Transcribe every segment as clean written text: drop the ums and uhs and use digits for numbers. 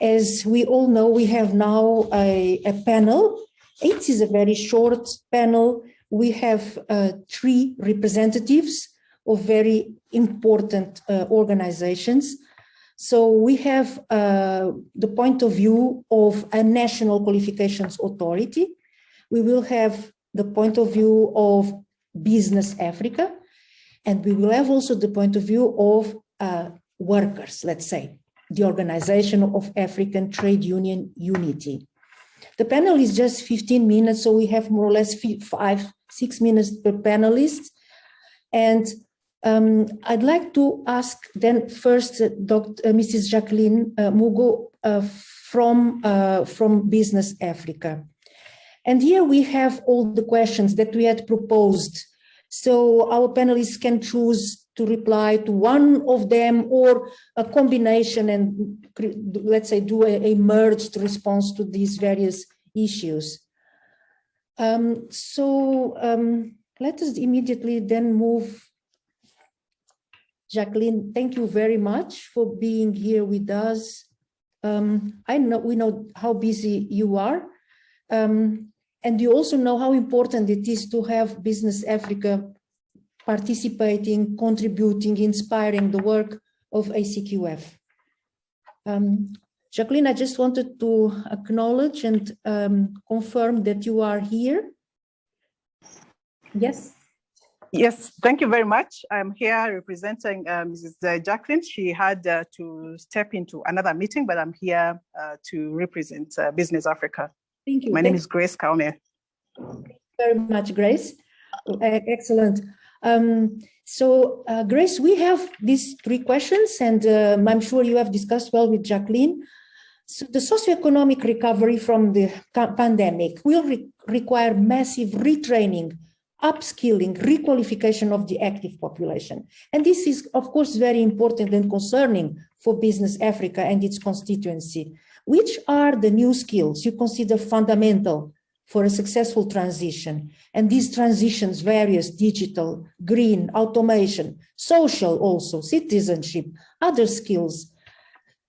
As we all know, we have now a panel. It is a very short panel. We have 3 representatives of very important organizations. So we have the point of view of a national qualifications authority. We will have the point of view of Business Africa, and we will have also the point of view of workers, let's say, the Organization of African Trade Union Unity. The panel is just 15 minutes, so we have more or less 5-6 minutes per panelist. And I'd like to ask then first Mrs. Jacqueline Mugo from Business Africa. And here we have all the questions that we had proposed. So our panelists can choose to reply to one of them or a combination and, let's say, do a merged response to these various issues. Let us immediately then move. Jacqueline, thank you very much for being here with us. We know how busy you are. And you also know how important it is to have Business Africa participating, contributing, inspiring the work of ACQF. Jacqueline, I just wanted to acknowledge and confirm that you are here. Yes? Yes, thank you very much. I'm here representing Mrs. Jacqueline. She had to step into another meeting, but I'm here to represent Business Africa. Thank you. My name is Grace Kaume. Thank you very much, Grace. Excellent. Grace, we have these 3 questions, and I'm sure you have discussed well with Jacqueline. So the socioeconomic recovery from the pandemic will require massive retraining, upskilling, requalification of the active population. And this is, of course, very important and concerning for Business Africa and its constituency. Which are the new skills you consider fundamental for a successful transition? And these transitions, various digital, green, automation, social also, citizenship, other skills.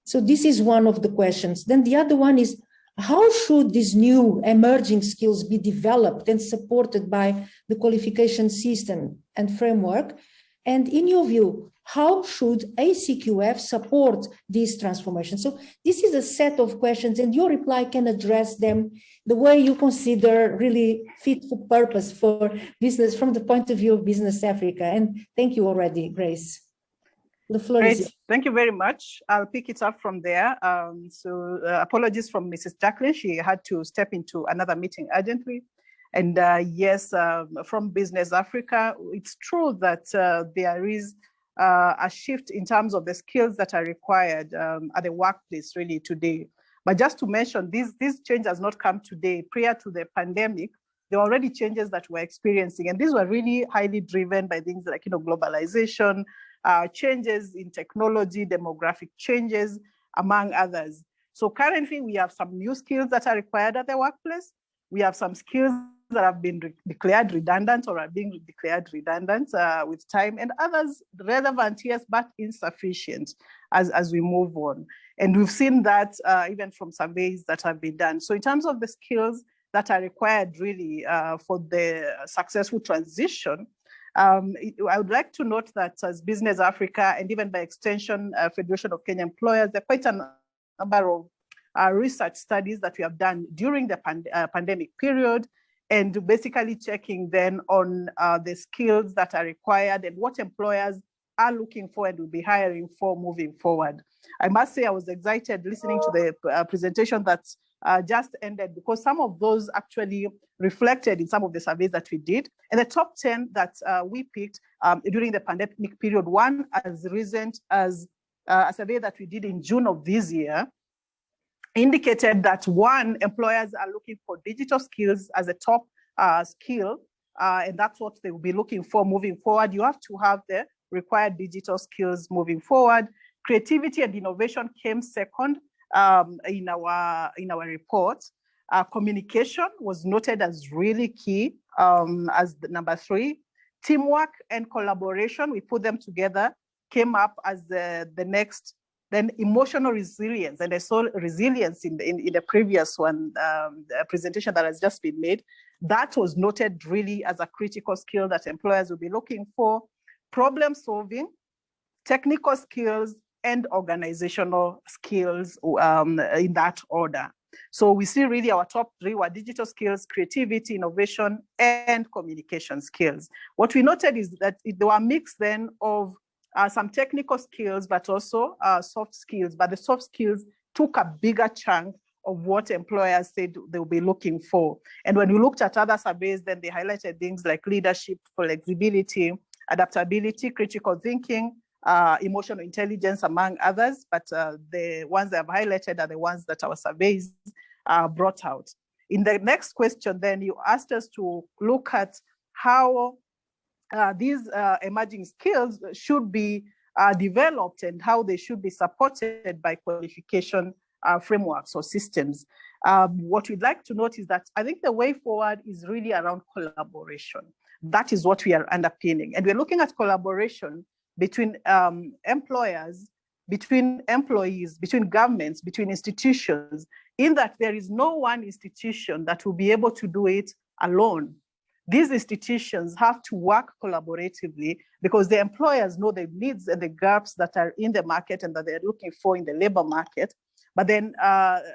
So this is one of the questions. Then the other one is, how should these new emerging skills be developed and supported by the qualification system and framework? And in your view, how should ACQF support this transformation? So this is a set of questions, and your reply can address them the way you consider really fit for purpose for business from the point of view of Business Africa. And thank you already, Grace. The floor is yours. Thank you very much. I'll pick it up from there. Apologies from Mrs. Jacqueline. She had to step into another meeting urgently. And yes, from Business Africa, it's true that there is a shift in terms of the skills that are required at the workplace really today. But just to mention, this change has not come today. Prior to the pandemic, there were already changes that we're experiencing. And these were really highly driven by things like, globalization, changes in technology, demographic changes, among others. So currently we have some new skills that are required at the workplace. We have some skills that have been declared redundant or are being declared redundant with time, and others relevant, yes, but insufficient as we move on. And we've seen that even from surveys that have been done. So in terms of the skills that are required really for the successful transition, I would like to note that as Business Africa, and even by extension, Federation of Kenya Employers, there are quite a number of research studies that we have done during the pandemic period, and basically checking then on the skills that are required and what employers are looking for and will be hiring for moving forward. I must say I was excited listening to the presentation that just ended, because some of those actually reflected in some of the surveys that we did. And the top 10 that we picked during the pandemic period, one as recent as a survey that we did in June of this year, indicated that one, employers are looking for digital skills as a top skill, and that's what they will be looking for moving forward. You have to have the required digital skills moving forward. Creativity and innovation came second in our report. Communication was noted as really key as the number 3. Teamwork and collaboration, we put them together, came up as the next Then emotional resilience, and I saw resilience in the previous one, the presentation that has just been made. That was noted really as a critical skill that employers will be looking for. Problem solving, technical skills, and organizational skills in that order. So we see really our top three were digital skills, creativity, innovation, and communication skills. What we noted is that there were a mix then of some technical skills, but also soft skills. But the soft skills took a bigger chunk of what employers said they'll be looking for. And when we looked at other surveys, then they highlighted things like leadership, flexibility, adaptability, critical thinking, emotional intelligence, among others. But the ones that I've highlighted are the ones that our surveys brought out. In the next question, then you asked us to look at how these emerging skills should be developed and how they should be supported by qualification frameworks or systems. What we'd like to note is that I think the way forward is really around collaboration. That is what we are underpinning. And we're looking at collaboration between employers, between employees, between governments, between institutions, in that there is no one institution that will be able to do it alone. These institutions have to work collaboratively because the employers know the needs and the gaps that are in the market and that they're looking for in the labor market. But then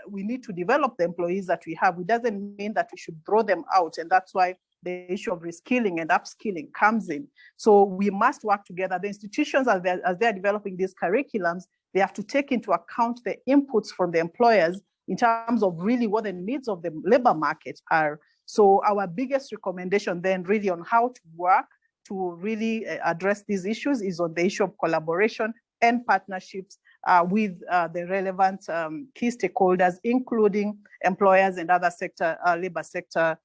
we need to develop the employees that we have. It doesn't mean that we should throw them out. And that's why the issue of reskilling and upskilling comes in. So we must work together. The institutions, as they're developing these curriculums, they have to take into account the inputs from the employers in terms of really what the needs of the labor market are. So our biggest recommendation then really on how to work to really address these issues is on the issue of collaboration and partnerships with the relevant key stakeholders, including employers and other sector, labor sector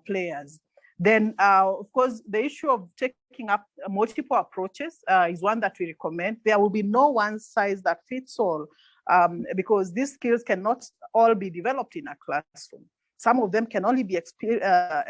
players. Then, of course, the issue of taking up multiple approaches is one that we recommend. There will be no one size that fits all because these skills cannot all be developed in a classroom. Some of them can only be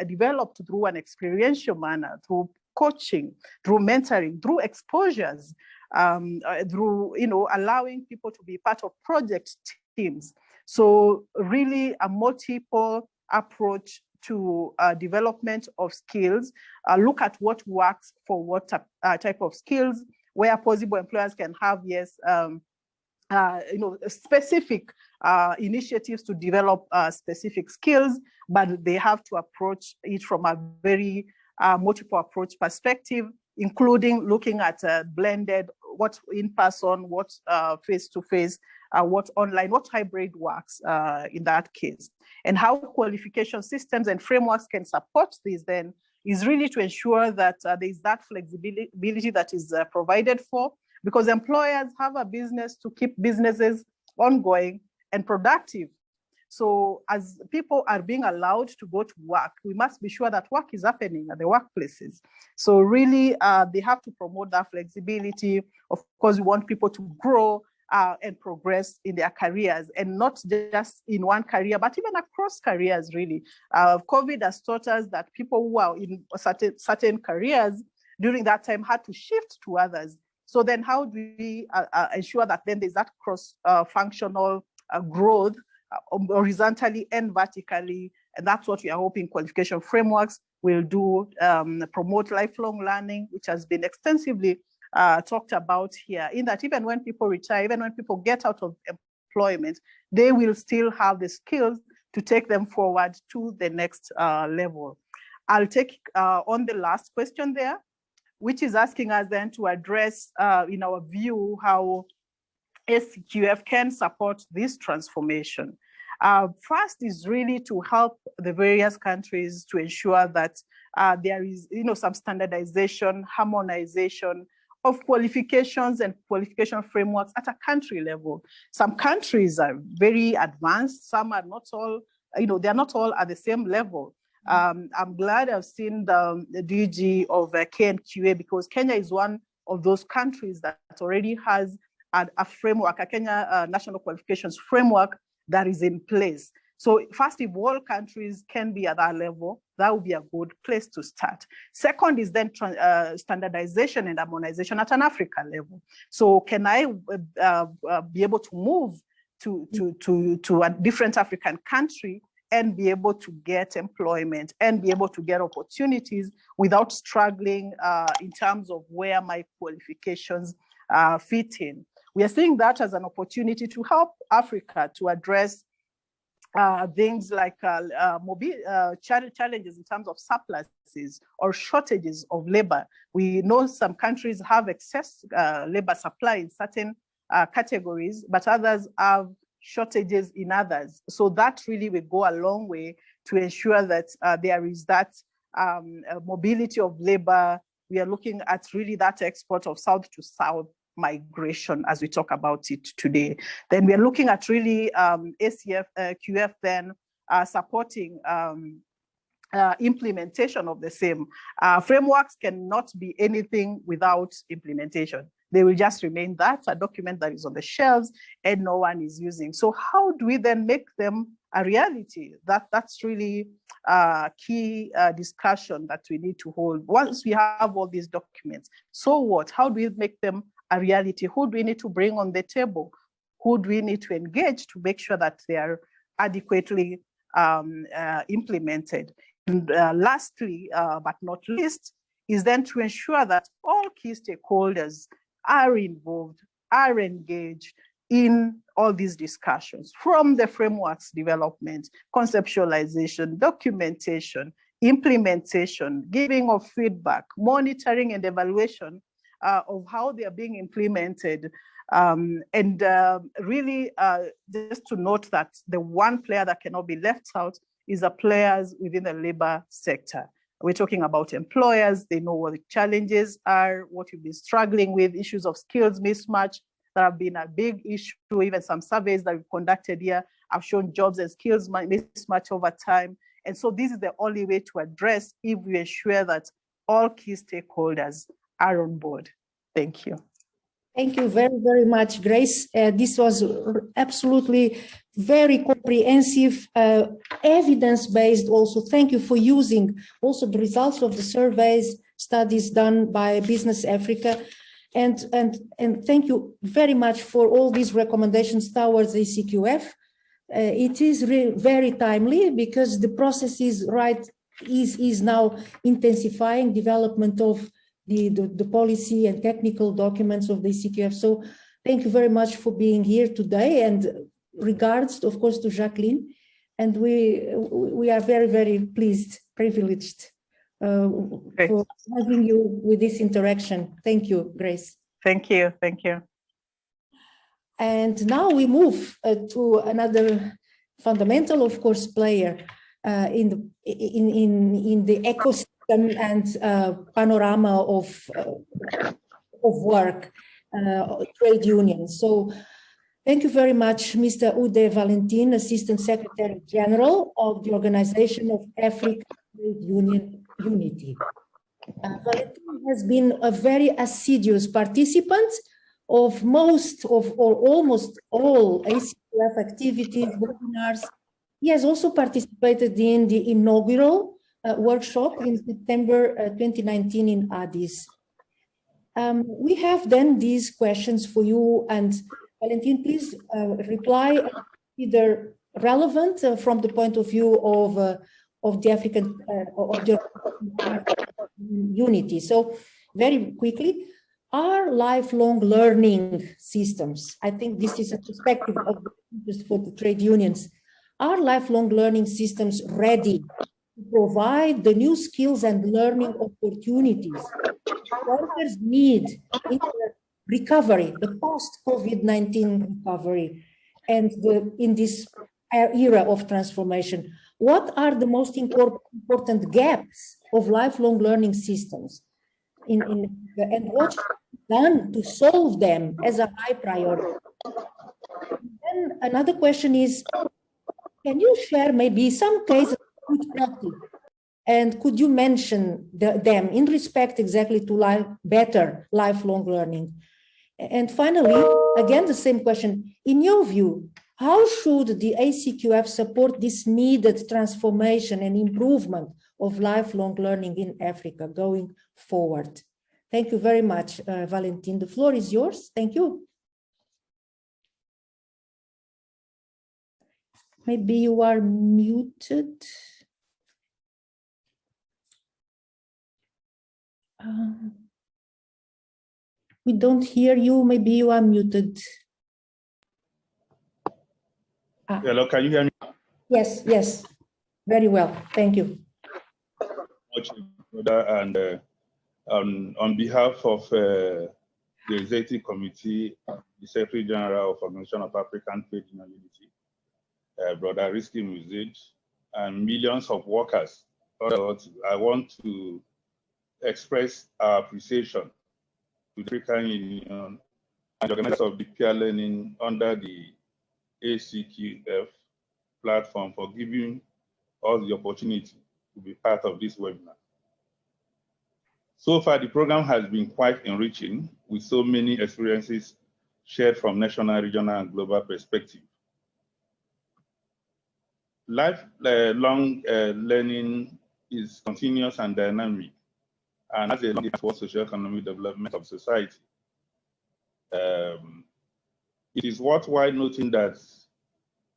developed through an experiential manner, through coaching, through mentoring, through exposures, through allowing people to be part of project teams. So really a multiple approach to development of skills, look at what works for what type of skills, where possible employers can have, yes, specific initiatives to develop specific skills, but they have to approach it from a very multiple approach perspective, including looking at blended, what in person, what face-to-face, what online, what hybrid works in that case. And how qualification systems and frameworks can support this then is really to ensure that there is that flexibility that is provided for, because employers have a business to keep businesses ongoing and productive. So as people are being allowed to go to work, we must be sure that work is happening at the workplaces. So really, they have to promote that flexibility. Of course, we want people to grow and progress in their careers, and not just in one career, but even across careers, really. COVID has taught us that people who are in certain careers during that time had to shift to others. So then how do we ensure that then there's that cross-functional growth horizontally and vertically? And that's what we are hoping qualification frameworks will do, promote lifelong learning, which has been extensively talked about here, in that even when people retire, even when people get out of employment, they will still have the skills to take them forward to the next level. I'll take on the last question there, which is asking us then to address, in our view, how ACQF can support this transformation. First is really to help the various countries to ensure that there is, some standardization, harmonization of qualifications and qualification frameworks at a country level. Some countries are very advanced, some are not all, they're not all at the same level. I'm glad I've seen the DG of KNQA, because Kenya is one of those countries that already has a framework, a Kenya National Qualifications Framework that is in place. So first, if all countries can be at that level, that would be a good place to start. Second is then standardization and harmonization at an Africa level. So can I be able to move to a different African country and be able to get employment and be able to get opportunities without struggling in terms of where my qualifications fit in? We are seeing that as an opportunity to help Africa to address things like challenges in terms of surpluses or shortages of labor. We know some countries have excess labor supply in certain categories, but others have shortages in others. So that really will go a long way to ensure that there is that mobility of labor. We are looking at really that export of South to South migration as we talk about it today. Then we are looking at really ACQF then supporting implementation of the same. Frameworks cannot be anything without implementation. They will just remain that, a document that is on the shelves and no one is using. So how do we then make them a reality? That's really a key discussion that we need to hold. Once we have all these documents, so what? How do we make them a reality? Who do we need to bring on the table? Who do we need to engage to make sure that they are adequately implemented? And lastly, but not least, is then to ensure that all key stakeholders are involved, are engaged in all these discussions, from the frameworks development, conceptualization, documentation, implementation, giving of feedback, monitoring and evaluation of how they are being implemented. Really, just to note that the one player that cannot be left out is the players within the labor sector. We're talking about employers. They know what the challenges are, what you've been struggling with, issues of skills mismatch that have been a big issue. Even some surveys that we've conducted here have shown jobs and skills mismatch over time. And so this is the only way to address if we ensure that all key stakeholders are on board. Thank you. Thank you very, very much, Grace. This was absolutely very comprehensive, evidence-based also. Thank you for using also the results of the surveys, studies done by Business Africa. And thank you very much for all these recommendations towards the ACQF. It is very timely because the process is now intensifying development of the policy and technical documents of the ACQF. So thank you very much for being here today, and regards, of course, to Jacqueline. And we are very, very privileged for having you with this interaction. Thank you, Grace. Thank you. Thank you. And now we move to another fundamental, of course, player in the ecosystem and panorama of work, trade unions. So thank you very much, Mr. Ude Valentin, Assistant Secretary General of the Organization of African Trade Union Unity. Valentin has been a very assiduous participant of most of or almost all ACQF activities, webinars. He has also participated in the inaugural workshop in September 2019 in Addis. We have then these questions for you, and Valentin, please reply either relevant from the point of view of the African of the unity. So very quickly, are lifelong learning systems, I think this is a perspective of the interest for the trade unions, are lifelong learning systems ready to provide the new skills and learning opportunities workers need in the recovery, the post-COVID-19 recovery, and in this era of transformation? What are the most important gaps of lifelong learning systems and what should be done to solve them as a high priority? Then another question is, can you share maybe some cases of good practice, and could you mention them in respect exactly to better lifelong learning? And finally, again, the same question, in your view, How should the ACQF support this needed transformation and improvement of lifelong learning in Africa going forward? Thank you very much, Valentin. The floor is yours. Thank you. Maybe you are muted. We don't hear you. Maybe you are muted. Hello, can you hear me? Yes, yes, very well. Thank you. And on behalf of the Executive Committee, the Secretary General of Organization of African Faith and Unity, Brother Risky Muzid, and millions of workers, I want to express our appreciation to the African Union and the organizers of the peer learning under the ACQF platform for giving us the opportunity to be part of this webinar. So far, the program has been quite enriching with so many experiences shared from national, regional, and global perspective. Lifelong learning is continuous and dynamic, and as a lead towards socio-economic development of society. It is worthwhile noting that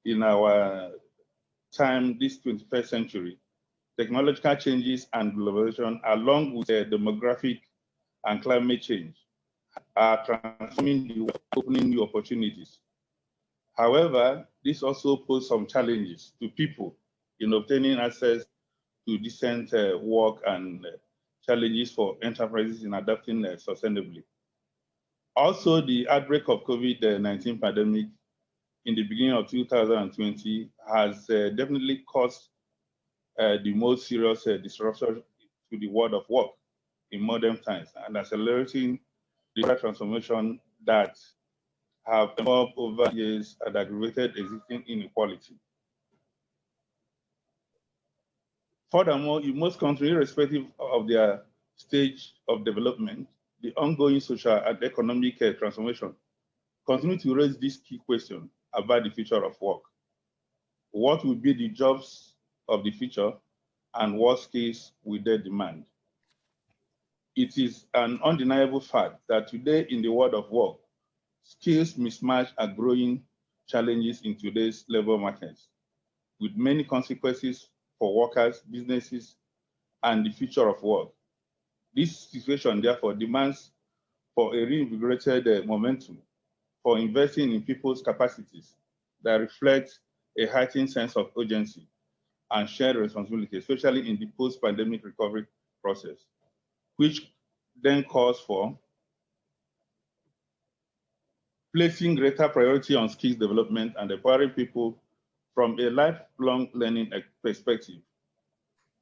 in our time, this 21st century, technological changes and globalization, along with demographic and climate change, are transforming the world, opening new opportunities. However, this also poses some challenges to people in obtaining access to decent work and challenges for enterprises in adapting sustainably. Also, the outbreak of COVID-19 pandemic in the beginning of 2020 has definitely caused the most serious disruption to the world of work in modern times and accelerating the transformation that have evolved over years and aggravated existing inequality. Furthermore, in most countries, irrespective of their stage of development, the ongoing social and economic transformation continue to raise this key question about the future of work. What will be the jobs of the future and what skills will they demand? It is an undeniable fact that today in the world of work, skills mismatch are growing challenges in today's labor markets, with many consequences for workers, businesses, and the future of work. This situation therefore demands for a reinvigorated momentum for investing in people's capacities that reflect a heightened sense of urgency and shared responsibility, especially in the post-pandemic recovery process, which then calls for placing greater priority on skills development and empowering people from a lifelong learning perspective,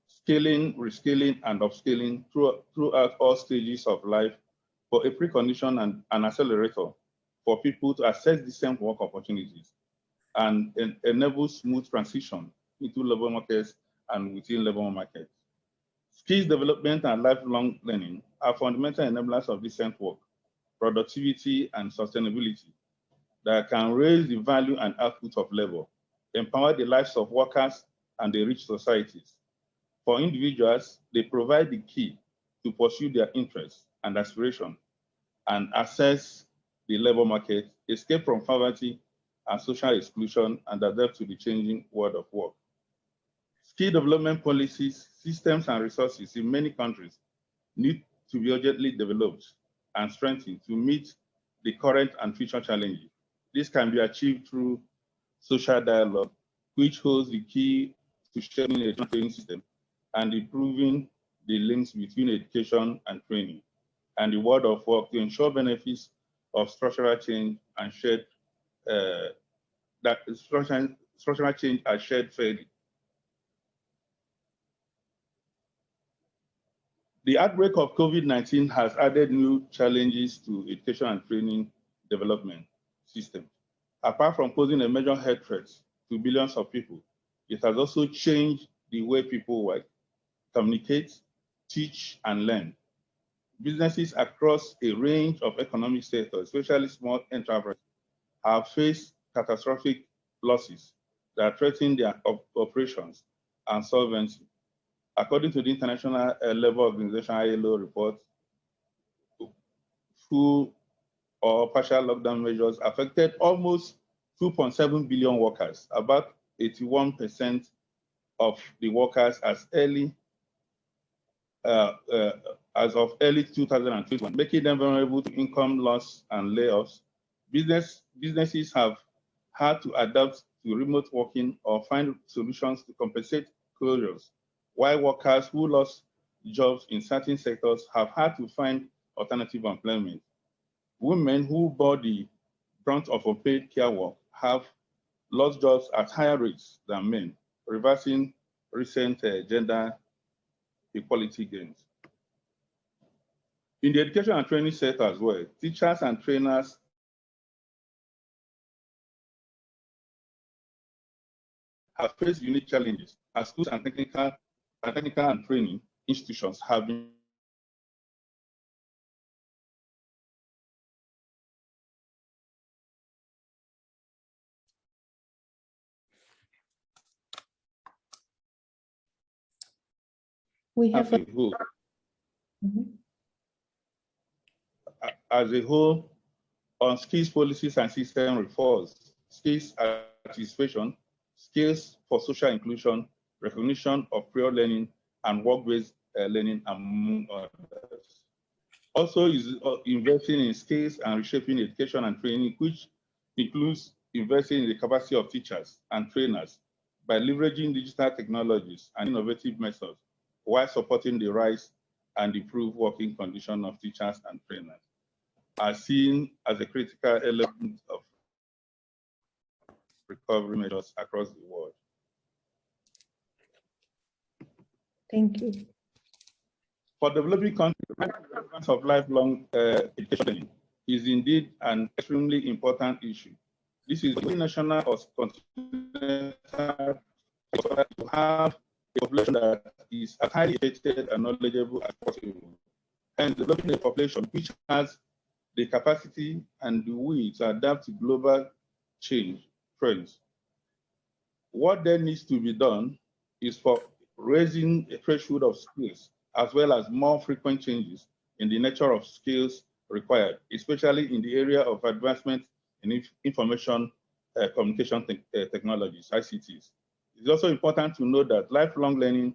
scaling, reskilling, and upskilling throughout all stages of life for a precondition and an accelerator for people to access decent work opportunities and enable smooth transition into labor markets and within labor markets. Skills development and lifelong learning are fundamental enablers of decent work, productivity, and sustainability that can raise the value and output of labor, empower the lives of workers, and enrich societies. For individuals, they provide the key to pursue their interests and aspirations and access the labor market, escape from poverty and social exclusion, and adapt to the changing world of work. Skill development policies, systems, and resources in many countries need to be urgently developed and strengthened to meet the current and future challenges. This can be achieved through social dialogue, which holds the key to shaping a training system and improving the links between education and training and the world of work to ensure benefits of structural change and shared structural change are shared fairly. The outbreak of COVID-19 has added new challenges to education and training development system. Apart from posing a major health threat to billions of people, it has also changed the way people work, communicate, teach, and learn. Businesses across a range of economic sectors, especially small enterprises, have faced catastrophic losses that threaten their operations and solvency. According to the International Labour Organization ILO report, full or partial lockdown measures affected almost 2.7 billion workers, about 81% of the workers as of early 2021, making them vulnerable to income loss and layoffs. Businesses have had to adapt to remote working or find solutions to compensate closures, while workers who lost jobs in certain sectors have had to find alternative employment. Women who bore the brunt of unpaid care work have lost jobs at higher rates than men, reversing recent gender equality gains. In the education and training sector as well, teachers and trainers have faced unique challenges as schools and technical and training institutions have been We have as a whole on skills policies and system reforms, skills anticipation, skills for social inclusion, recognition of prior learning, and work-based learning, among others. Also is investing in skills and reshaping education and training, which includes investing in the capacity of teachers and trainers by leveraging digital technologies and innovative methods while supporting the rise and improved working conditions of teachers and trainers, are seen as a critical element of recovery measures across the world. Thank you. For developing countries, the relevance of lifelong education is indeed an extremely important issue. This is the national or continental to have a population that is as highly educated and knowledgeable as possible, and developing a population which has the capacity and the will to adapt to global change trends. What then needs to be done is for raising a threshold of skills, as well as more frequent changes in the nature of skills required, especially in the area of advancement in information communication technologies, ICTs. It's also important to note that lifelong learning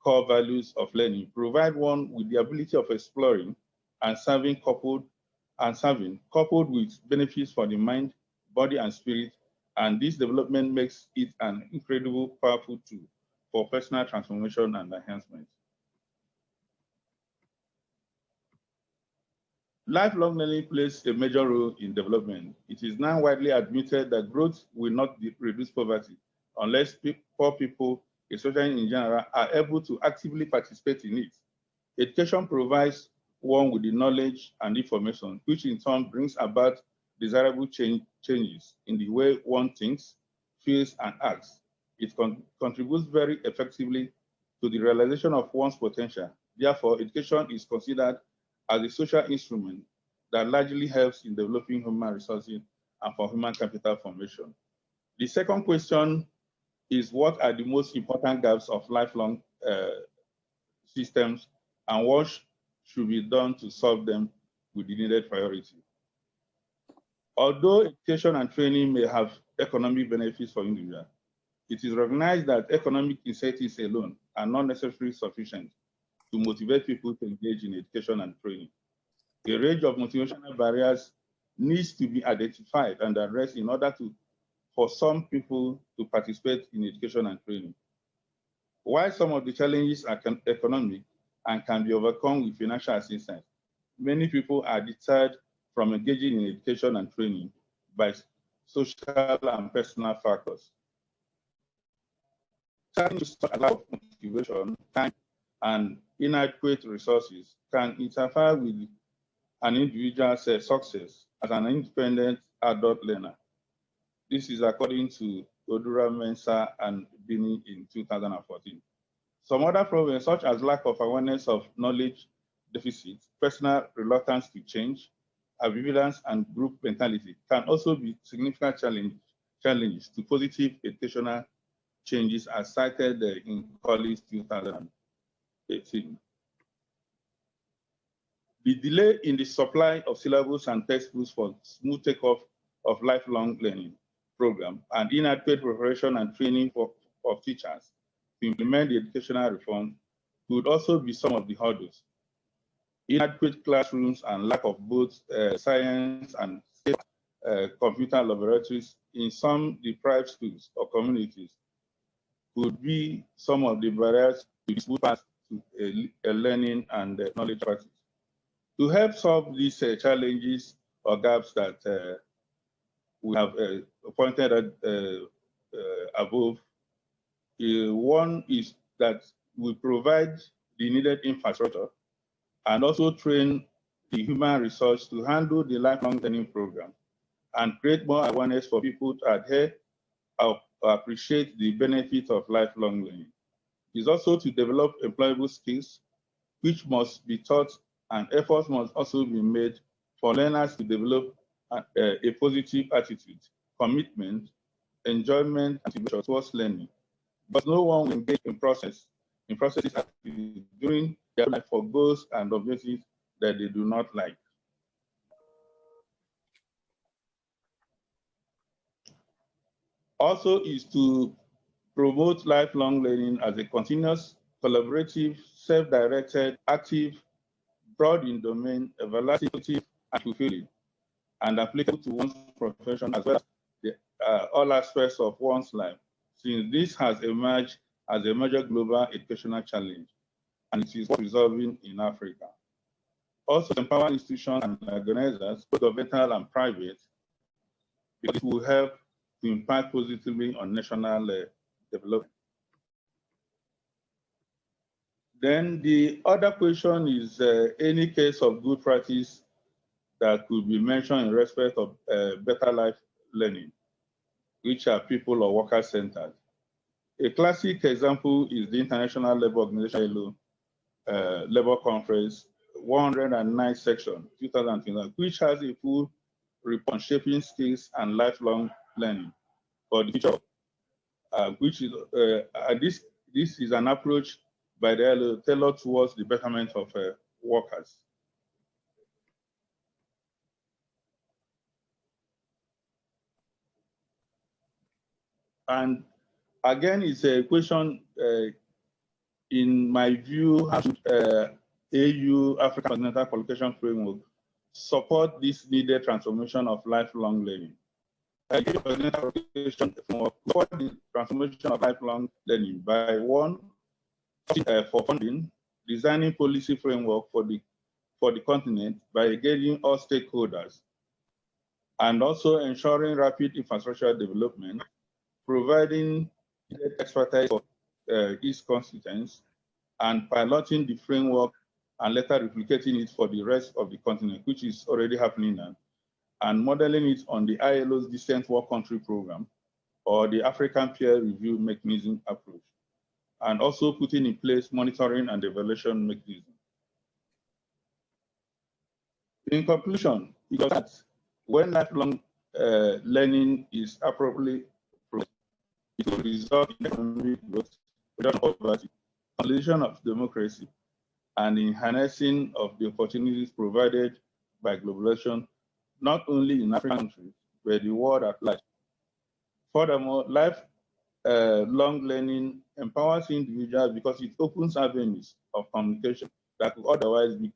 core values of learning provide one with the ability of exploring and serving coupled with benefits for the mind, body, and spirit, and this development makes it an incredible, powerful tool for personal transformation and enhancement. Lifelong learning plays a major role in development. It is now widely admitted that growth will not reduce poverty unless poor people, especially in general, are able to actively participate in it. Education provides one with the knowledge and information, which in turn brings about desirable changes in the way one thinks, feels, and acts. It contributes very effectively to the realization of one's potential. Therefore, education is considered as a social instrument that largely helps in developing human resources and for human capital formation. The second question is, what are the most important gaps of lifelong systems, and what should be done to solve them with the needed priority? Although education and training may have economic benefits for individuals, it is recognized that economic incentives alone are not necessarily sufficient to motivate people to engage in education and training. A range of motivational barriers needs to be identified and addressed in order for some people to participate in education and training. While some of the challenges are economic and can be overcome with financial assistance, many people are deterred from engaging in education and training by social and personal factors. Turning to a lack of motivation, time, and inadequate resources can interfere with an individual's success as an independent adult learner. This is according to Odura Mensah and Bini in 2014. Some other problems, such as lack of awareness of knowledge deficit, personal reluctance to change, ambivalence, and group mentality, can also be significant challenges challenges to positive educational changes as cited in Collins 2018. The delay in the supply of syllabus and textbooks for smooth takeoff of lifelong learning program and inadequate preparation and training of teachers to implement the educational reform could also be some of the hurdles. Inadequate classrooms and lack of both science and computer laboratories in some deprived schools or communities could be some of the barriers to the smooth path to a learning and knowledge practice. To help solve these challenges or gaps that we have pointed at above, one is that we provide the needed infrastructure and also train the human resource to handle the lifelong learning program and create more awareness for people to adhere or appreciate the benefit of lifelong learning. It's also to develop employable skills, which must be taught, and efforts must also be made for learners to develop a positive attitude, commitment, enjoyment, and motivation towards learning. But no one will engage in processes during their life for goals and objectives that they do not like. Also is to promote lifelong learning as a continuous, collaborative, self-directed, active, broad in domain, evaluative, and fulfilling, and applicable to one's profession as well as all aspects of one's life, since this has emerged as a major global educational challenge, and it is resolving in Africa. Also empower institutions and organizers, both governmental and private, because it will help to impact positively on national development. Then the other question is any case of good practice that could be mentioned in respect of better life learning, which are people or worker centered. A classic example is the International Labour Organization Labour Conference 109 section 2020, which has a full report on shaping skills and lifelong learning for the future, which is this is an approach by the ILO tailored towards the betterment of workers. And again, it's a question, in my view, how should AU, African Continental Qualification Framework, support this needed transformation of lifelong learning? Support the transformation of lifelong learning by one, for funding, designing policy framework for the continent by engaging all stakeholders, and also ensuring rapid infrastructure development, providing expertise for each constituents, and piloting the framework and later replicating it for the rest of the continent, which is already happening now, and modeling it on the ILO's Decent Work Country Program or the African Peer Review Mechanism approach, and also putting in place monitoring and evaluation mechanism. In conclusion, it was that when lifelong learning is appropriately processed, it will result in economic growth, reduction of poverty, consolidation of democracy, and in harnessing of the opportunities provided by globalization, not only in African countries, but the world at large. Furthermore, lifelong learning empowers individuals because it opens avenues of communication that would otherwise be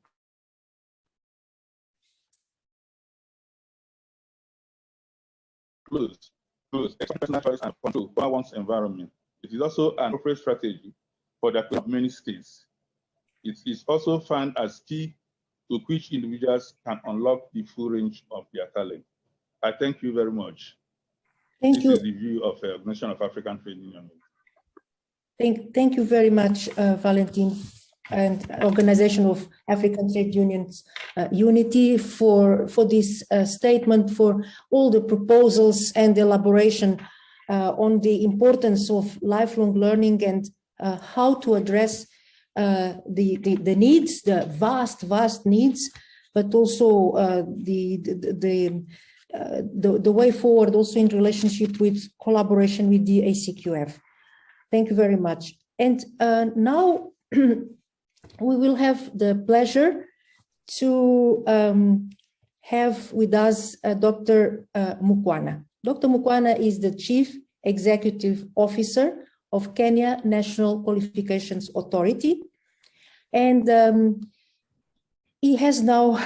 closed, personal choice and control over one's environment. It is also an appropriate strategy for the acquisition of many skills. It is also found as key to which individuals can unlock the full range of their talent. I thank you very much. This is the view of the Organization of African Trade Unions. Thank you very much, Valentin, and Organization of African Trade Unions Unity for this statement, for all the proposals and elaboration on the importance of lifelong learning and how to address the needs, the vast needs, but also the the way forward also in relationship with collaboration with the ACQF. Thank you very much. And now we will have the pleasure to have with us Dr. Mukwana. Dr. Mukwana is the Chief Executive Officer of Kenya National Qualifications Authority. And he has now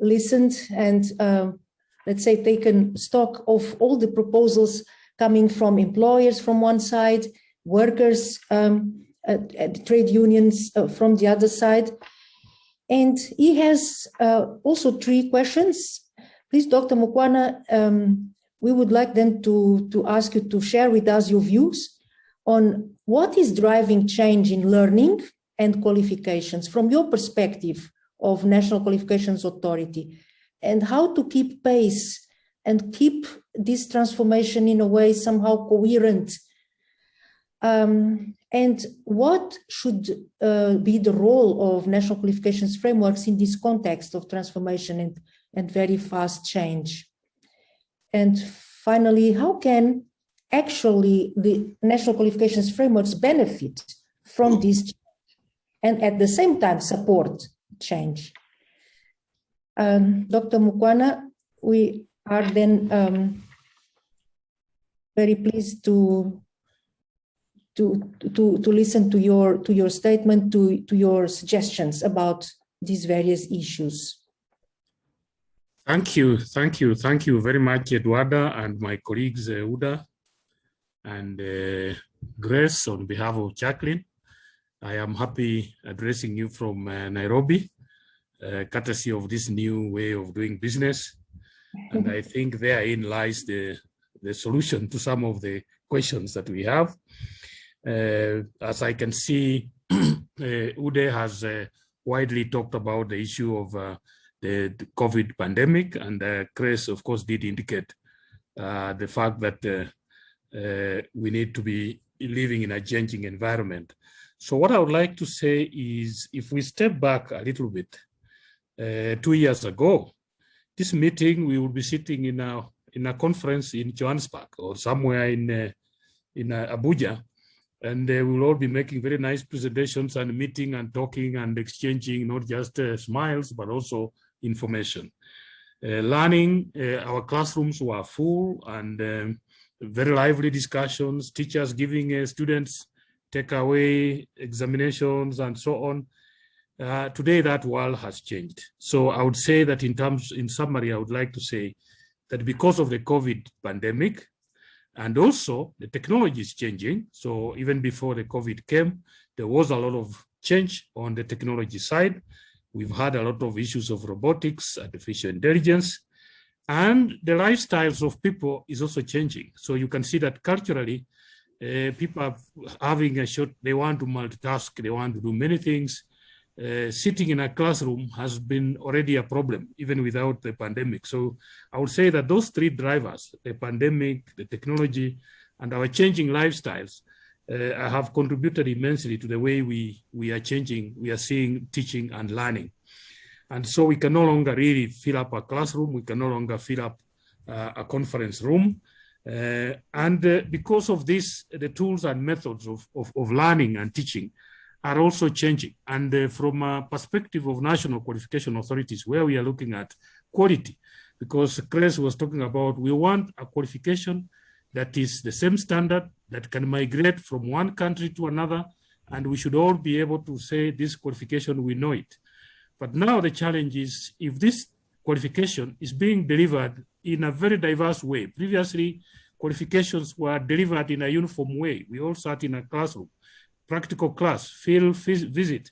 listened and, let's say, taken stock of all the proposals coming from employers from one side, workers, trade unions from the other side. And he has also 3 questions. Please, Dr. Mukwana, we would like then to ask you to share with us your views on what is driving change in learning and qualifications from your perspective of National Qualifications Authority, and how to keep pace and keep this transformation in a way somehow coherent. And what should be the role of national qualifications frameworks in this context of transformation and very fast change? And finally, how can actually the national qualifications frameworks benefit from this change and at the same time support change? Dr. Mukwana, we are then very pleased to listen to your statement, to your suggestions about these various issues. Thank you very much, Eduarda, and my colleagues Uda and Grace on behalf of Jacqueline. I am happy addressing you from Nairobi, courtesy of this new way of doing business. And I think therein lies the solution to some of the questions that we have. As I can see, Ude has widely talked about the issue of the COVID pandemic, and Chris, of course, did indicate the fact that we need to be living in a changing environment. So what I would like to say is, if we step back a little bit, 2 years ago, this meeting, we would be sitting in a conference in Johannesburg or somewhere in Abuja, and we will all be making very nice presentations and meeting and talking and exchanging not just smiles, but also information. Learning, our classrooms were full and very lively discussions, teachers giving students takeaway examinations and so on. Today, that world has changed. So I would say that in summary, I would like to say that because of the COVID pandemic, and also the technology is changing. So even before the COVID came, there was a lot of change on the technology side. We've had a lot of issues of robotics, artificial intelligence, and the lifestyles of people is also changing. So you can see that culturally, people are having they want to multitask, they want to do many things. Sitting in a classroom has been already a problem, even without the pandemic. So I would say that those 3 drivers, the pandemic, the technology, and our changing lifestyles, have contributed immensely to the way we are changing, we are seeing teaching and learning. And so we can no longer really fill up a classroom, we can no longer fill up a conference room. And because of this, the tools and methods of learning and teaching are also changing. And from a perspective of national qualification authorities, where we are looking at quality, because Chris was talking about, we want a qualification that is the same standard, that can migrate from one country to another, and we should all be able to say this qualification, we know it. But now the challenge is, if this qualification is being delivered in a very diverse way. Previously, qualifications were delivered in a uniform way. We all sat in a classroom, practical class, field visit.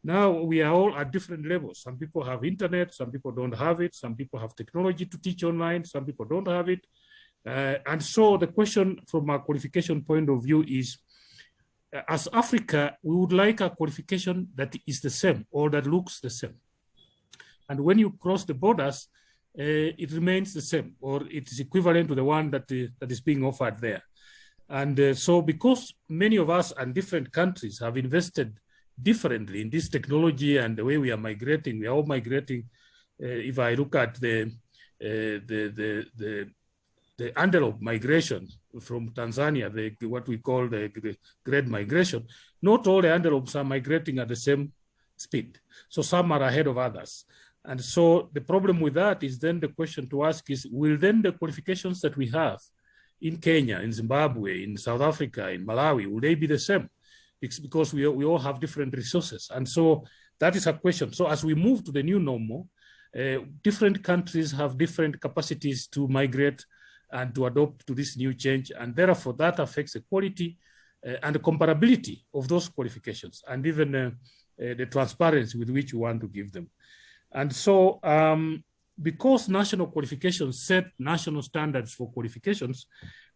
Now we are all at different levels. Some people have internet, some people don't have it. Some people have technology to teach online, some people don't have it. And so the question from a qualification point of view is, as Africa, we would like a qualification that is the same or that looks the same. And when you cross the borders, it remains the same, or it is equivalent to the one that is being offered there. And so because many of us and different countries have invested differently in this technology and the way we are migrating, we are all migrating. If I look at the the antelope migration from Tanzania, what we call the great migration, not all the antelopes are migrating at the same speed. So some are ahead of others. And so the problem with that is then the question to ask is, will then the qualifications that we have in Kenya, in Zimbabwe, in South Africa, in Malawi, will they be the same? It's because we all have different resources. And so that is a question. So as we move to the new normal, different countries have different capacities to migrate and to adopt to this new change. And therefore that affects the quality and the comparability of those qualifications, and even the transparency with which we want to give them. And so because national qualifications set national standards for qualifications,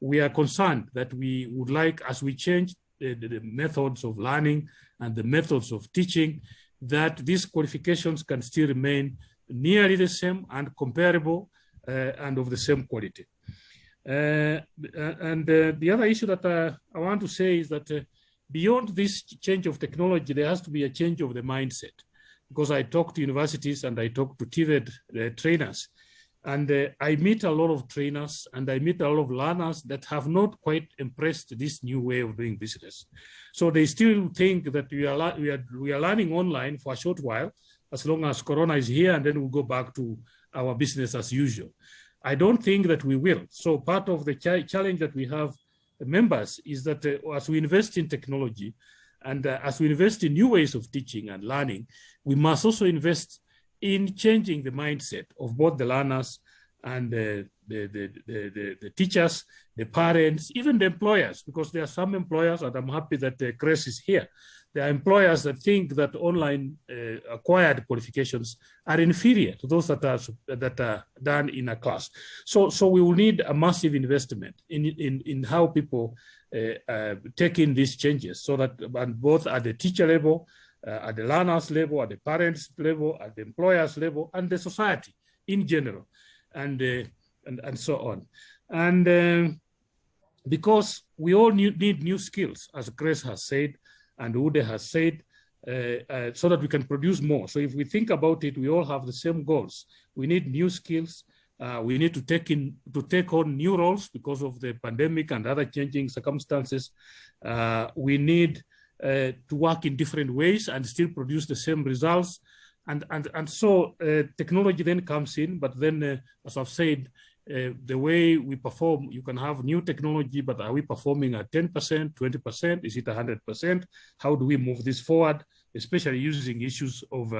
we are concerned that we would like, as we change the methods of learning and the methods of teaching, that these qualifications can still remain nearly the same and comparable and of the same quality. The other issue that I want to say is that beyond this change of technology, there has to be a change of the mindset. Because I talk to universities and I talk to TVET trainers, and I meet a lot of trainers and I meet a lot of learners that have not quite embraced this new way of doing business. So they still think that we are learning online for a short while, as long as Corona is here, and then we'll go back to our business as usual. I don't think that we will. So part of the challenge that we have, members, is that as we invest in technology and as we invest in new ways of teaching and learning, we must also invest in changing the mindset of both the learners and the teachers, the parents, even the employers, because there are some employers, and I'm happy that Chris is here. There are employers that think that online acquired qualifications are inferior to those that are done in a class. So we will need a massive investment in how people take in these changes, so that both at the teacher level, at the learners level, at the parents level, at the employers level, and the society in general, and so on. And because we all need new skills, as Grace has said, and Ude has said, so that we can produce more. So if we think about it, we all have the same goals. We need new skills. We need to take on new roles because of the pandemic and other changing circumstances. We need to work in different ways and still produce the same results. And so technology then comes in, but then, as I've said, the way we perform, you can have new technology, but are we performing at 10%, 20%? Is it 100%? How do we move this forward, especially using issues of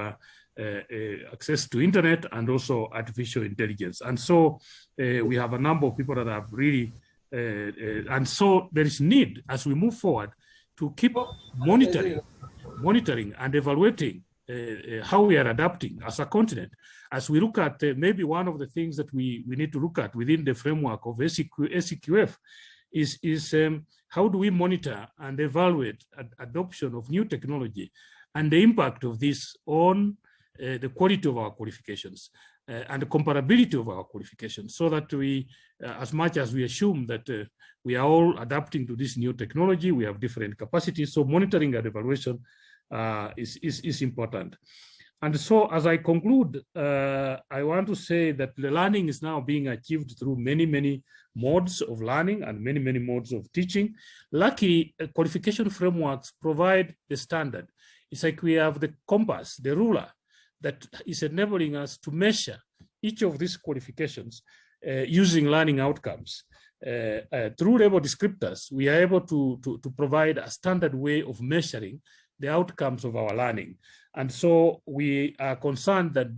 access to internet and also artificial intelligence? And so we have a number of people that have really, and so there is need as we move forward to keep monitoring and evaluating how we are adapting as a continent. As we look at maybe one of the things that we need to look at within the framework of ACQF is how do we monitor and evaluate adoption of new technology and the impact of this on the quality of our qualifications and the comparability of our qualifications, so that we, as much as we assume that we are all adapting to this new technology, we have different capacities, so monitoring and evaluation is important. And so as I conclude, I want to say that the learning is now being achieved through many, many modes of learning and many, many modes of teaching. Luckily, qualification frameworks provide the standard. It's like we have the compass, the ruler, that is enabling us to measure each of these qualifications using learning outcomes. Through label descriptors, we are able to provide a standard way of measuring the outcomes of our learning. And so we are concerned that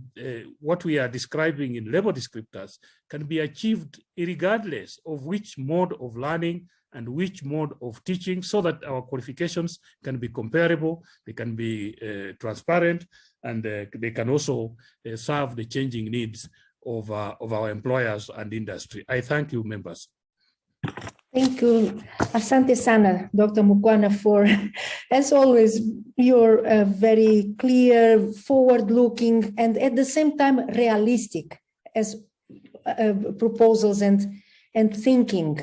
what we are describing in label descriptors can be achieved regardless of which mode of learning and which mode of teaching, so that our qualifications can be comparable, they can be transparent, and they can also serve the changing needs of our employers and industry. I thank you, members. Thank you. Asante sana, Dr. Mukwana, for, as always, your very clear, forward-looking, and at the same time realistic as proposals and thinking.